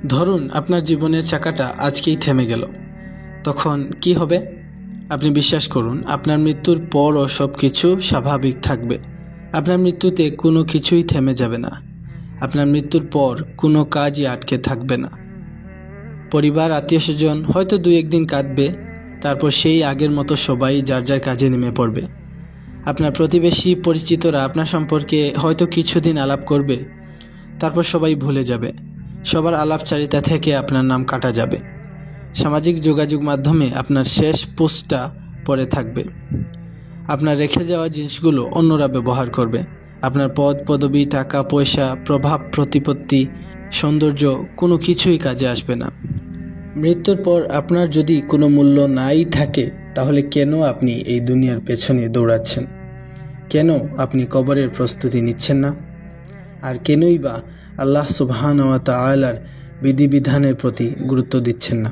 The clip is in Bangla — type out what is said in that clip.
ধরুন আপনার জীবনের চাকাটা আজকেই থেমে গেল, তখন কি হবে? আপনি বিশ্বাস করুন, আপনার মৃত্যুর পরও সব কিছু স্বাভাবিক থাকবে। আপনার মৃত্যুতে কোনো কিছুই থেমে যাবে না। আপনার মৃত্যুর পর কোনো কাজই আটকে থাকবে না। পরিবার, আত্মীয়স্বজন হয়তো 2-1 দিন কাঁদবে, তারপর সেই আগের মতো সবাই যার যার কাজে নেমে পড়বে। আপনার প্রতিবেশী, পরিচিতরা আপনার সম্পর্কে হয়তো কিছুদিন আলাপ করবে, তারপর সবাই ভুলে যাবে। সবার আলাপচারিতা থেকে আপনার নাম কাটা যাবে। সামাজিক যোগাযোগ মাধ্যমে আপনার শেষ পোস্টটা পড়ে থাকবে। আপনার রেখে যাওয়া জিনিসগুলো অন্যরা ব্যবহার করবে। আপনার পদ, পদবি, টাকা পয়সা, প্রভাব, প্রতিপত্তি, সৌন্দর্য কোনো কিছুই কাজে আসবে না। মৃত্যুর পর আপনার যদি কোনো মূল্য নাই থাকে, তাহলে কেন আপনি এই দুনিয়ার পেছনে দৌড়াচ্ছেন? কেন আপনি কবরের প্রস্তুতি নিচ্ছেন না? আর কেনই বা আল্লাহ সুবহানাহু ওয়া তাআলার বিধিবিধানের প্রতি গুরুত্ব দিচ্ছেন না?